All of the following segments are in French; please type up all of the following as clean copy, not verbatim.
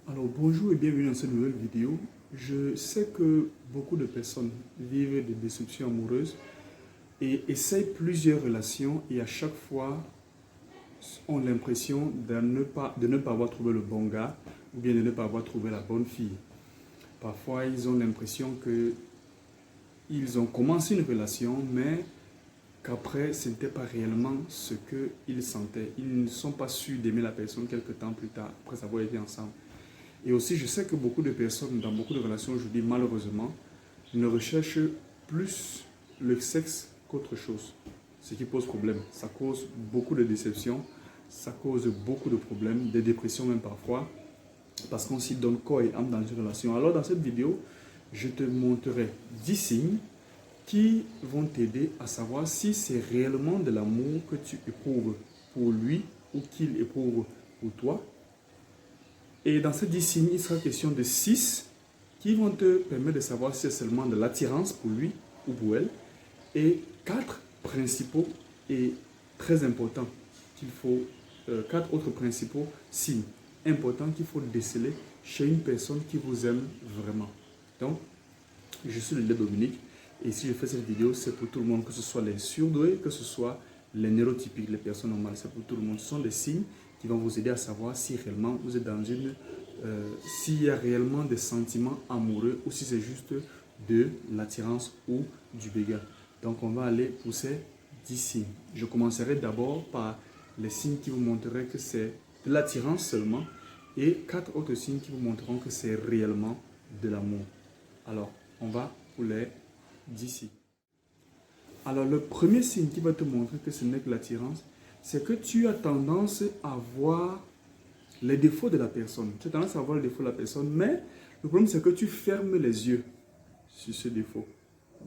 Alors bonjour et bienvenue dans cette nouvelle vidéo. Je sais que beaucoup de personnes vivent des déceptions amoureuses et essayent plusieurs relations et à chaque fois ont l'impression de ne pas avoir trouvé le bon gars ou bien de ne pas avoir trouvé la bonne fille. Parfois ils ont l'impression que ils ont commencé une relation mais qu'après ce n'était pas réellement ce qu'ils sentaient. Ils ne sont pas sûrs d'aimer la personne quelque temps plus tard après avoir été ensemble. Et aussi, je sais que beaucoup de personnes, dans beaucoup de relations aujourd'hui, malheureusement, ne recherchent plus le sexe qu'autre chose. Ce qui pose problème. Ça cause beaucoup de déceptions, ça cause beaucoup de problèmes, des dépressions même parfois, parce qu'on s'y donne corps et âme dans une relation. Alors dans cette vidéo, je te montrerai 10 signes qui vont t'aider à savoir si c'est réellement de l'amour que tu éprouves pour lui ou qu'il éprouve pour toi. Et dans ces 10 signes, il sera question de 6 qui vont te permettre de savoir si c'est seulement de l'attirance pour lui ou pour elle. Et 4 principaux et très importants qu'il faut, 4 autres principaux signes importants qu'il faut déceler chez une personne qui vous aime vraiment. Donc, je suis le leader Dominique et si je fais cette vidéo, c'est pour tout le monde, que ce soit les surdoués, que ce soit les neurotypiques, les personnes normales, c'est pour tout le monde. Ce sont des signes qui vont vous aider à savoir si réellement vous êtes dans une... s'il y a réellement des sentiments amoureux ou si c'est juste de l'attirance ou du béguin. Donc on va aller pour ces 10 signes. Je commencerai d'abord par les signes qui vous montreraient que c'est de l'attirance seulement et 4 autres signes qui vous montreront que c'est réellement de l'amour. Alors, on va pour les 10 signes. Alors, le premier signe qui va te montrer que ce n'est que l'attirance, c'est que tu as tendance à voir les défauts de la personne. Tu as tendance à voir les défauts de la personne, mais le problème c'est que tu fermes les yeux sur ce défaut.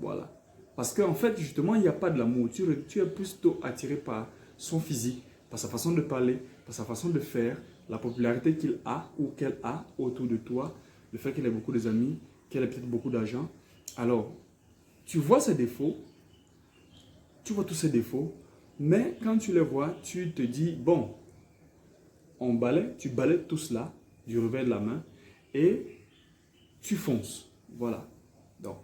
Voilà. Parce qu'en fait, justement, il n'y a pas de l'amour. Tu es plutôt attiré par son physique, par sa façon de parler, par sa façon de faire, la popularité qu'il a ou qu'elle a autour de toi, le fait qu'elle ait beaucoup d'amis, qu'elle ait peut-être beaucoup d'argent. Alors, tu vois ses défauts, tu vois tous ces défauts, mais quand tu les vois, tu te dis, bon, on balaie, tu balayes tout cela du revers de la main et tu fonces. Voilà. Donc,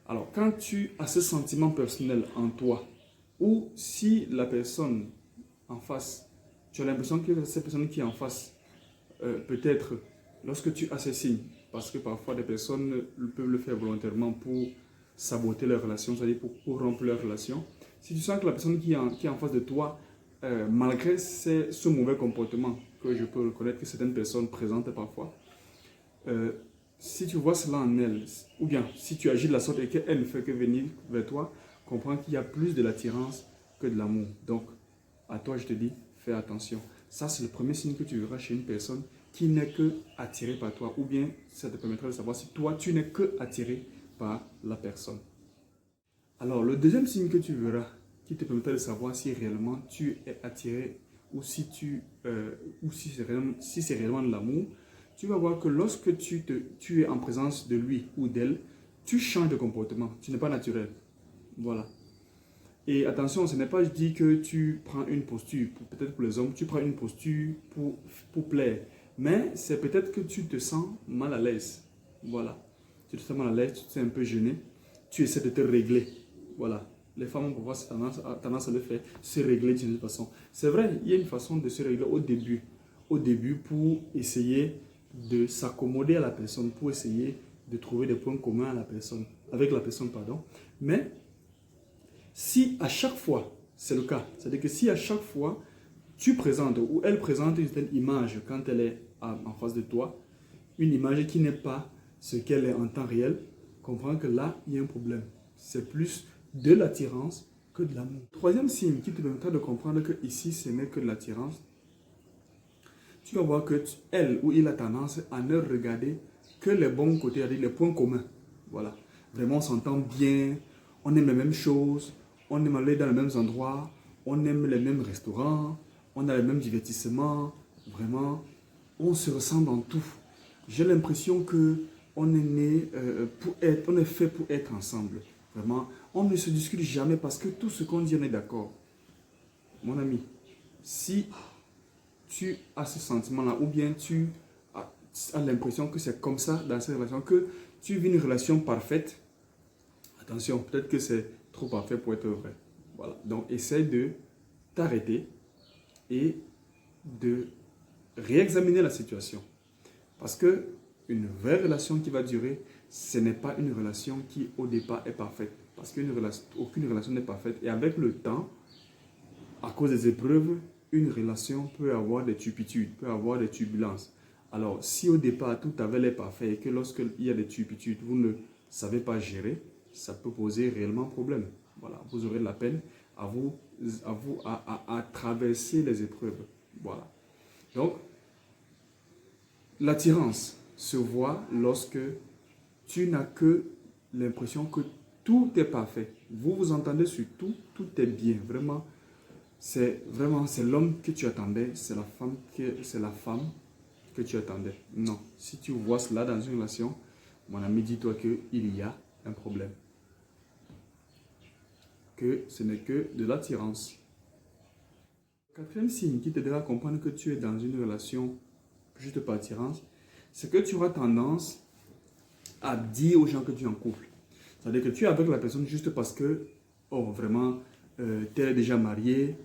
alors, quand tu as ce sentiment personnel en toi, ou si la personne en face, tu as l'impression que cette personne qui est en face, peut-être, lorsque tu as ces signes, parce que parfois des personnes peuvent le faire volontairement pour saboter leur relation, c'est-à-dire pour rompre leur relation. Si tu sens que la personne qui est en face de toi, malgré ce mauvais comportement que je peux reconnaître que certaines personnes présentent parfois, si tu vois cela en elle, ou bien si tu agis de la sorte et qu'elle ne fait que venir vers toi, comprends qu'il y a plus de l'attirance que de l'amour. Donc, à toi, je te dis, fais attention. Ça, c'est le premier signe que tu verras chez une personne qui n'est que attirée par toi, ou bien ça te permettra de savoir si toi, tu n'es que attiré par la personne. Alors, le deuxième signe que tu verras, qui te permettra de savoir si réellement tu es attiré ou si c'est réellement de l'amour, tu vas voir que lorsque tu es en présence de lui ou d'elle, tu changes de comportement. Tu n'es pas naturel. Voilà. Et attention, ce n'est pas dit que tu prends une posture, peut-être pour les hommes, tu prends une posture pour plaire. Mais c'est peut-être que tu te sens mal à l'aise. Voilà. Tu te sens mal à l'aise, tu te sens un peu gêné. Tu essaies de te régler. Voilà. Les femmes ont parfois tendance à le faire, se régler d'une façon. C'est vrai, il y a une façon de se régler au début. Au début, pour essayer de s'accommoder à la personne, pour essayer de trouver des points communs à la personne, avec la personne, pardon. Mais si à chaque fois, c'est le cas, c'est-à-dire que si à chaque fois, tu présentes ou elle présente une certaine image quand elle est en face de toi, une image qui n'est pas ce qu'elle est en temps réel, comprends que là, il y a un problème. C'est plus de l'attirance que de l'amour. Troisième signe qui te permettra de comprendre que ici, ce n'est que de l'attirance, tu vas voir que elle ou il a tendance à ne regarder que les bons côtés, c'est-à-dire les points communs. Voilà. Vraiment, on s'entend bien, on aime les mêmes choses, on aime aller dans les mêmes endroits, on aime les mêmes restaurants, on a les mêmes divertissements. Vraiment, on se ressemble en tout. J'ai l'impression que on est né on est fait pour être ensemble. Vraiment, on ne se discute jamais parce que tout ce qu'on dit, on est d'accord. Mon ami, si tu as ce sentiment-là, ou bien as l'impression que c'est comme ça dans cette relation, que tu vis une relation parfaite. Attention, peut-être que c'est trop parfait pour être vrai. Voilà. Donc, essaie de t'arrêter et de réexaminer la situation. Parce que une vraie relation qui va durer, ce n'est pas une relation qui, au départ, est parfaite. Parce qu'aucune relation n'est parfaite. Et avec le temps, à cause des épreuves, une relation peut avoir des turpitudes, peut avoir des turbulences. Alors, si au départ, tout avait l'air parfait et que lorsqu'il y a des turpitudes, vous ne savez pas gérer, ça peut poser réellement problème. Voilà, vous aurez de la peine à traverser les épreuves. Voilà. Donc, l'attirance se voit lorsque tu n'as que l'impression que tout est parfait. Vous vous entendez sur tout, tout est bien. C'est l'homme que tu attendais, c'est la femme que tu attendais. Non, si tu vois cela dans une relation, mon ami, dis-toi qu'il y a un problème. Que ce n'est que de l'attirance. Quatrième signe qui t'aidera à comprendre que tu es dans une relation juste par attirance, c'est que tu auras tendance à dire aux gens que tu es en couple. C'est-à-dire que tu es avec la personne juste parce que, oh vraiment, tel est déjà marié,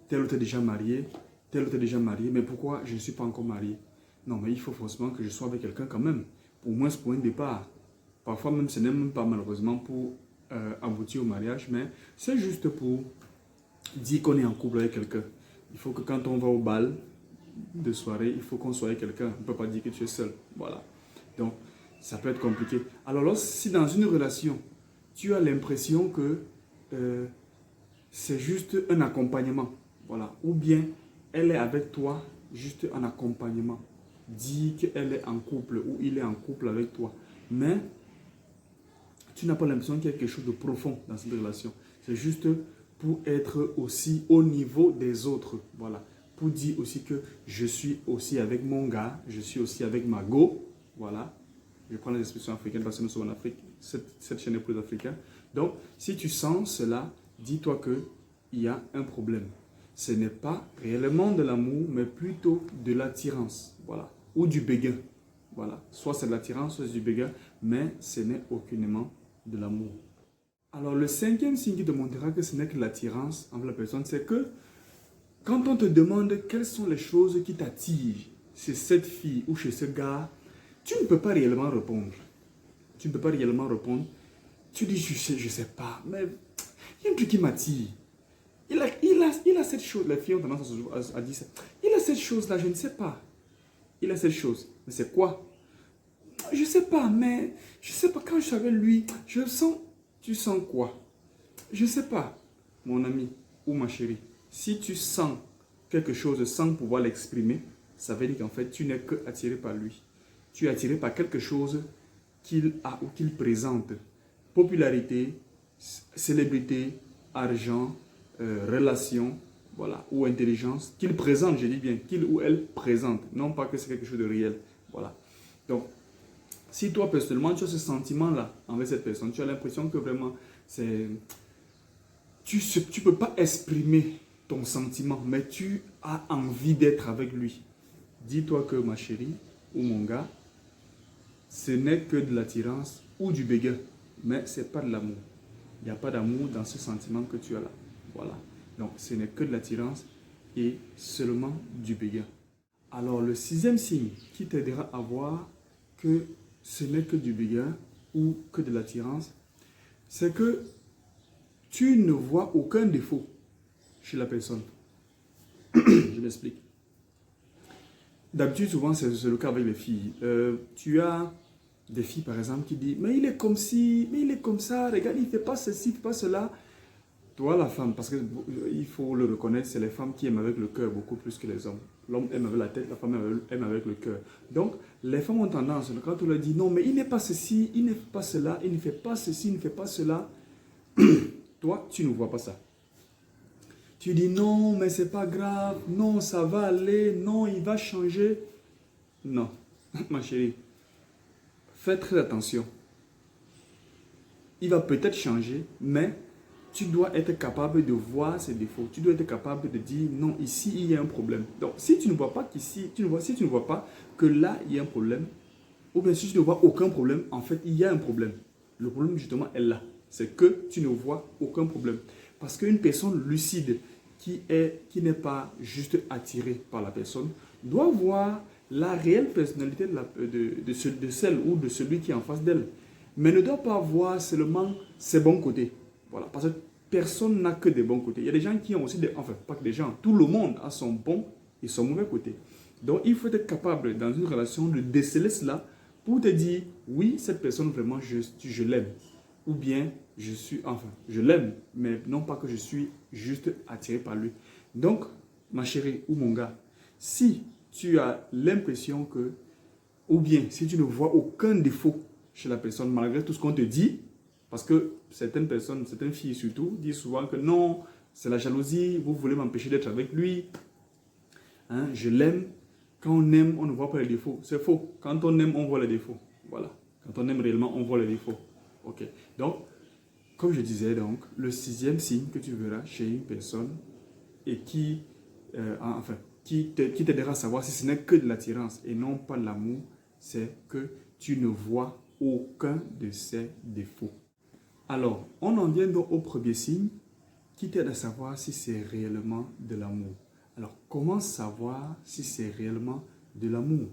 tel autre est déjà marié, tel autre est déjà marié, mais pourquoi je ne suis pas encore marié? Non, mais il faut forcément que je sois avec quelqu'un quand même, au moins pour un départ. Parfois même, ce n'est même pas malheureusement pour aboutir au mariage, mais c'est juste pour dire qu'on est en couple avec quelqu'un. Il faut que quand on va au bal de soirée, il faut qu'on soit avec quelqu'un. On ne peut pas dire que tu es seul. Voilà. Donc, ça peut être compliqué. Alors, si dans une relation, tu as l'impression que c'est juste un accompagnement, voilà, ou bien elle est avec toi juste un accompagnement, dis qu'elle est en couple ou il est en couple avec toi, mais tu n'as pas l'impression qu'il y a quelque chose de profond dans cette relation. C'est juste pour être aussi au niveau des autres, voilà, pour dire aussi que je suis aussi avec mon gars, je suis aussi avec ma go, voilà. Je prends les expressions africaines parce que nous sommes en Afrique. Cette chaîne est pour les Africains. Donc, si tu sens cela, dis-toi qu'il y a un problème. Ce n'est pas réellement de l'amour, mais plutôt de l'attirance. Voilà. Ou du béguin. Voilà. Soit c'est de l'attirance, soit c'est du béguin, mais ce n'est aucunement de l'amour. Alors, le cinquième signe qui te montrera que ce n'est que l'attirance envers la personne, c'est que quand on te demande quelles sont les choses qui t'attirent chez cette fille ou chez ce gars, tu ne peux pas réellement répondre. Tu ne peux pas réellement répondre. Tu dis, je sais pas, mais il y a un truc qui m'attire. Il a cette chose, les filles ont tendance à dire ça. Il a cette chose-là, je ne sais pas. Il a cette chose. Mais c'est quoi? Je ne sais pas, mais je ne sais pas, quand je suis avec lui, je sens... Tu sens quoi? Je ne sais pas, mon ami ou ma chérie. Si tu sens quelque chose sans pouvoir l'exprimer, ça veut dire qu'en fait, tu n'es que attiré par lui. Tu es attiré par quelque chose qu'il a ou qu'il présente. Popularité, célébrité, argent, relation, voilà, ou intelligence, qu'il présente, je dis bien, qu'il ou elle présente, non pas que c'est quelque chose de réel. Voilà. Donc, si toi, personnellement, tu as ce sentiment-là envers cette personne, tu as l'impression que vraiment, tu ne peux pas exprimer ton sentiment, mais tu as envie d'être avec lui. Dis-toi que ma chérie ou mon gars, ce n'est que de l'attirance ou du béguin, mais ce n'est pas de l'amour. Il n'y a pas d'amour dans ce sentiment que tu as là. Voilà. Donc, ce n'est que de l'attirance et seulement du béguin. Alors, le sixième signe qui t'aidera à voir que ce n'est que du béguin ou que de l'attirance, c'est que tu ne vois aucun défaut chez la personne. Je m'explique. D'habitude, souvent, c'est le cas avec les filles. Tu as des filles, par exemple, qui disent « Mais il est comme ci, mais il est comme ça, regarde, il ne fait pas ceci, il ne fait pas cela. » Toi, la femme, parce qu'il faut le reconnaître, c'est les femmes qui aiment avec le cœur beaucoup plus que les hommes. L'homme aime avec la tête, la femme aime avec le cœur. Donc, les femmes ont tendance, quand on leur dit « Non, mais il n'est pas ceci, il ne fait pas cela, il ne fait pas ceci, il ne fait pas cela. » Toi, tu ne vois pas ça. Tu dis non, mais c'est pas grave, non, ça va aller, non, il va changer. Non, ma chérie, fais très attention. Il va peut-être changer, mais tu dois être capable de voir ses défauts. Tu dois être capable de dire non, ici il y a un problème. Donc si tu ne vois pas qu'ici, si tu ne vois pas que là il y a un problème, ou bien si tu ne vois aucun problème, en fait il y a un problème. Le problème justement est là. C'est que tu ne vois aucun problème. Parce qu'une personne lucide qui n'est pas juste attirée par la personne doit voir la réelle personnalité de celle ou de celui qui est en face d'elle. Mais ne doit pas voir seulement ses bons côtés. Voilà, parce que personne n'a que des bons côtés. Il y a des gens qui ont aussi des... Enfin, pas que des gens. Tout le monde a son bon et son mauvais côté. Donc, il faut être capable, dans une relation, de déceler cela pour te dire, oui, cette personne, vraiment, je l'aime. Ou bien, je l'aime, mais non pas que je suis juste attiré par lui. Donc, ma chérie ou mon gars, si tu as l'impression que, ou bien si tu ne vois aucun défaut chez la personne, malgré tout ce qu'on te dit, parce que certaines personnes, certaines filles surtout, disent souvent que non, c'est la jalousie, vous voulez m'empêcher d'être avec lui, hein, je l'aime. Quand on aime, on ne voit pas les défauts. C'est faux. Quand on aime, on voit les défauts. Voilà. Quand on aime réellement, on voit les défauts. Ok. Donc, comme je disais, donc, le sixième signe que tu verras chez une personne et qui t'aidera à savoir si ce n'est que de l'attirance et non pas de l'amour, c'est que tu ne vois aucun de ses défauts. Alors, on en vient donc au premier signe qui t'aide à savoir si c'est réellement de l'amour. Alors, comment savoir si c'est réellement de l'amour?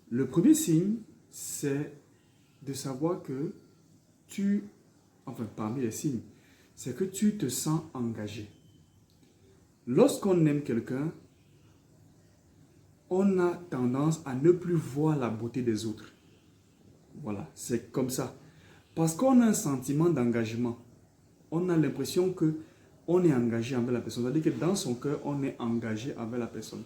Le premier signe, c'est de savoir que parmi les signes, c'est que tu te sens engagé. Lorsqu'on aime quelqu'un, on a tendance à ne plus voir la beauté des autres. Voilà, c'est comme ça. Parce qu'on a un sentiment d'engagement. On a l'impression que on est engagé envers la personne. C'est-à-dire que dans son cœur, on est engagé envers la personne.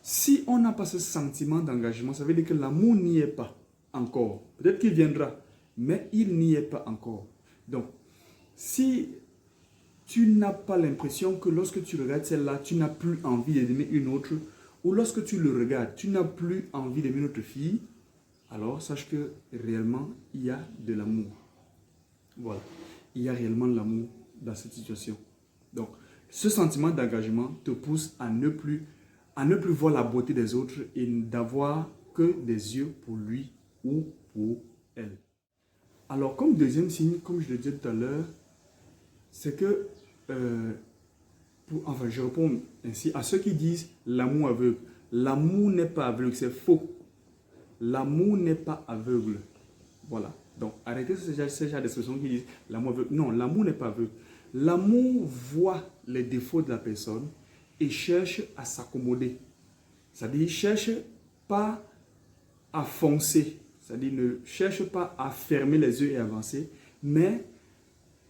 Si on n'a pas ce sentiment d'engagement, ça veut dire que l'amour n'y est pas encore. Peut-être qu'il viendra, mais il n'y est pas encore. Donc, si tu n'as pas l'impression que lorsque tu regardes celle-là, tu n'as plus envie d'aimer une autre, ou lorsque tu le regardes, tu n'as plus envie d'aimer une autre fille, alors sache que réellement, il y a de l'amour. Voilà. Il y a réellement de l'amour dans cette situation. Donc, ce sentiment d'engagement te pousse à ne plus voir la beauté des autres et d'avoir que des yeux pour lui ou pour elle. Alors, comme deuxième signe, comme je le disais tout à l'heure, c'est que, je réponds ainsi à ceux qui disent l'amour aveugle. L'amour n'est pas aveugle, c'est faux. L'amour n'est pas aveugle. Voilà. Donc, arrêtez ce genre d'expression qui disent l'amour aveugle. Non, l'amour n'est pas aveugle. L'amour voit les défauts de la personne et cherche à s'accommoder. C'est-à-dire, cherche pas à foncer. C'est-à-dire, ne cherche pas à fermer les yeux et avancer, mais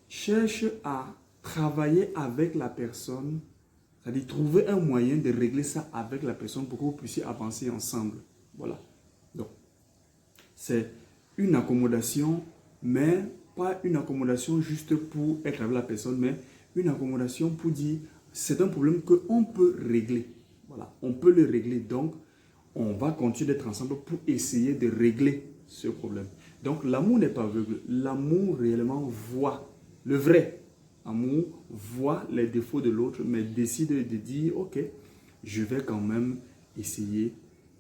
cherche à travailler avec la personne. C'est-à-dire, trouver un moyen de régler ça avec la personne pour que vous puissiez avancer ensemble. Voilà. Donc, c'est une accommodation, mais pas une accommodation juste pour être avec la personne, mais une accommodation pour dire c'est un problème qu'on peut régler. Voilà, on peut le régler. Donc, on va continuer d'être ensemble pour essayer de régler ce problème. Donc, l'amour n'est pas aveugle. L'amour réellement voit. Le vrai amour voit les défauts de l'autre, mais décide de dire, ok, je vais quand même essayer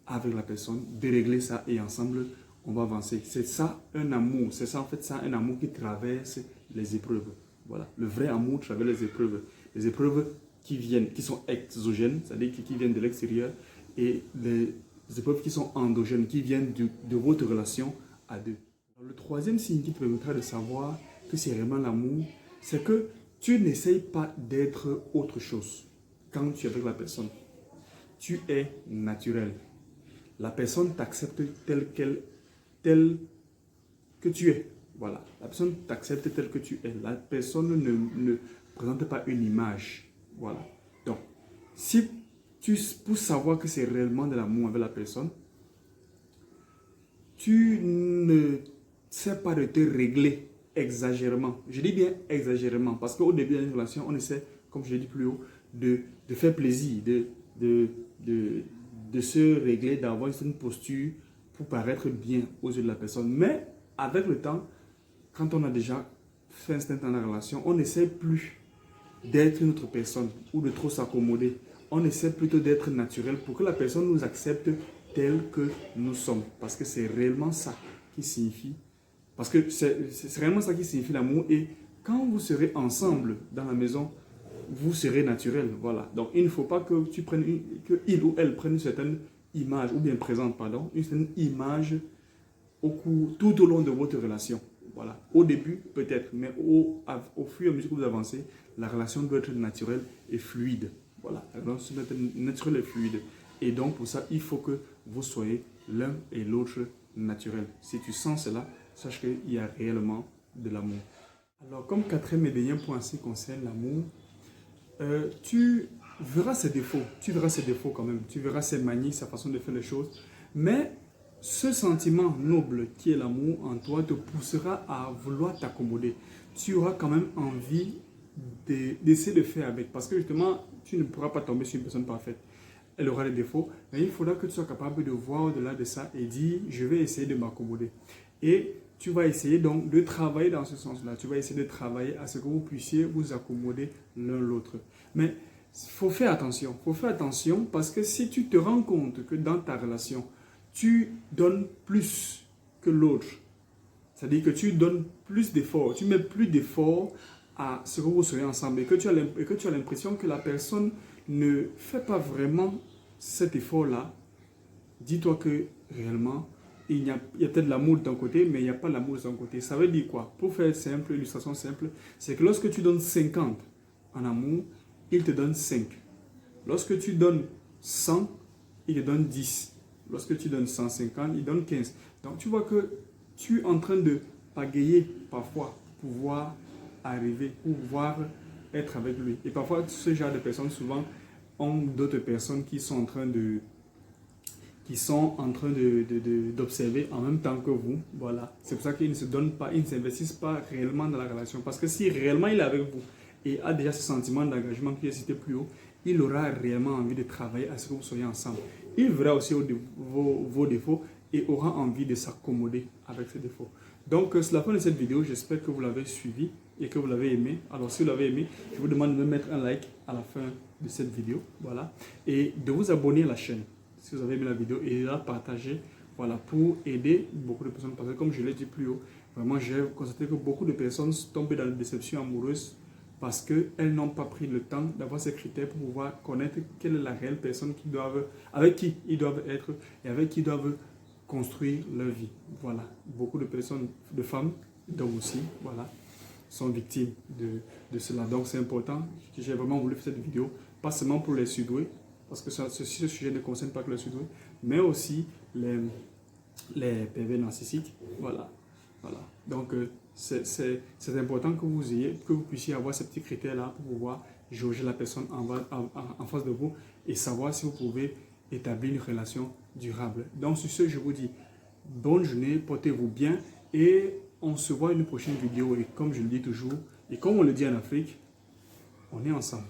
avec la personne de régler ça et ensemble, on va avancer. C'est ça un amour. C'est ça en fait ça un amour qui traverse les épreuves. Voilà. Le vrai amour traverse les épreuves. Les épreuves qui sont exogènes, c'est-à-dire qui viennent de l'extérieur, et les épreuves qui sont endogènes, qui viennent de votre relation à deux. Alors, le troisième signe qui te permettra de savoir que c'est vraiment l'amour, c'est que tu n'essayes pas d'être autre chose quand tu es avec la personne. Tu es naturel. La personne t'accepte tel que tu es. Voilà. La personne t'accepte tel que tu es. La personne ne présente pas une image. Voilà. Donc, pour savoir que c'est réellement de l'amour avec la personne, tu ne sais pas de te régler exagérément. Je dis bien exagérément parce qu'au début d'une relation, on essaie, comme je l'ai dit plus haut, de faire plaisir, de se régler, d'avoir une posture pour paraître bien aux yeux de la personne. Mais avec le temps, quand on a déjà fait un stint dans la relation, on n'essaie plus d'être une autre personne ou de trop s'accommoder. On essaie plutôt d'être naturel pour que la personne nous accepte tel que nous sommes. Parce que c'est réellement ça qui signifie. Parce que c'est réellement ça qui signifie l'amour. Et quand vous serez ensemble dans la maison, vous serez naturel. Voilà. Donc il ne faut pas que tu prennes que il ou elle prenne une certaine image, ou bien présente, pardon, une certaine image tout au long de votre relation. Voilà. Au début, peut-être, mais au fur et à mesure que vous avancez, la relation doit être naturelle et fluide. Voilà. La relation doit être naturelle et fluide. Et donc, pour ça, il faut que vous soyez l'un et l'autre naturel. Si tu sens cela, sache qu'il y a réellement de l'amour. Alors, comme quatrième et dernier point en ce qui concerne l'amour, tu verras ses défauts. Tu verras ses défauts quand même. Tu verras ses manies, sa façon de faire les choses. Mais ce sentiment noble qui est l'amour en toi te poussera à vouloir t'accommoder. Tu auras quand même envie d'essayer de faire avec. Parce que justement, tu ne pourras pas tomber sur une personne parfaite. Elle aura des défauts. Mais il faudra que tu sois capable de voir au-delà de ça et dire, je vais essayer de m'accommoder. Et tu vas essayer donc de travailler dans ce sens-là. Tu vas essayer de travailler à ce que vous puissiez vous accommoder l'un l'autre. Mais il faut faire attention. Il faut faire attention parce que si tu te rends compte que dans ta relation, tu donnes plus que l'autre, c'est-à-dire que tu donnes plus d'efforts, tu mets plus d'efforts à ce que vous soyez ensemble et que tu as l'impression que la personne ne fait pas vraiment cet effort-là, dis-toi que réellement, il y a peut-être l'amour de ton côté, mais il n'y a pas l'amour de ton côté. Ça veut dire quoi? Pour faire simple, illustration simple, c'est que lorsque tu donnes 50 en amour, il te donne 5. Lorsque tu donnes 100, il te donne 10. Lorsque tu donnes 150, il donne 15. Donc tu vois que tu es en train de pagayer parfois pour pouvoir arriver, pour pouvoir être avec lui. Et parfois, ce genre de personnes souvent ont d'autres personnes qui sont en train d'observer en même temps que vous. Voilà. C'est pour ça qu'ils ne se donnent pas, ils ne s'investissent pas réellement dans la relation. Parce que si réellement il est avec vous et a déjà ce sentiment d'engagement qui est cité plus haut, il aura réellement envie de travailler à ce que vous soyez ensemble. Il verra aussi vos défauts et aura envie de s'accommoder avec ces défauts. Donc, c'est la fin de cette vidéo. J'espère que vous l'avez suivi et que vous l'avez aimé. Alors, si vous l'avez aimé, je vous demande de mettre un like à la fin de cette vidéo. Voilà. Et de vous abonner à la chaîne si vous avez aimé la vidéo et de la partager. Voilà, pour aider beaucoup de personnes. Parce que comme je l'ai dit plus haut, vraiment, j'ai constaté que beaucoup de personnes sont tombées dans la déception amoureuse parce qu'elles n'ont pas pris le temps d'avoir ces critères pour pouvoir connaître quelle est la réelle personne avec qui ils doivent être et avec qui ils doivent construire leur vie. Voilà, beaucoup de personnes, de femmes, d'hommes aussi, voilà, sont victimes de cela. Donc c'est important que j'ai vraiment voulu faire cette vidéo, pas seulement pour les sudoués, parce que ce sujet ne concerne pas que les sudoués, mais aussi les pervers narcissiques. Voilà, voilà. Donc c'est important que vous puissiez avoir ces petits critères-là pour pouvoir jauger la personne en face de vous et savoir si vous pouvez établir une relation durable. Donc sur ce, je vous dis bonne journée, portez-vous bien et on se voit à une prochaine vidéo. Et comme je le dis toujours, et comme on le dit en Afrique, on est ensemble.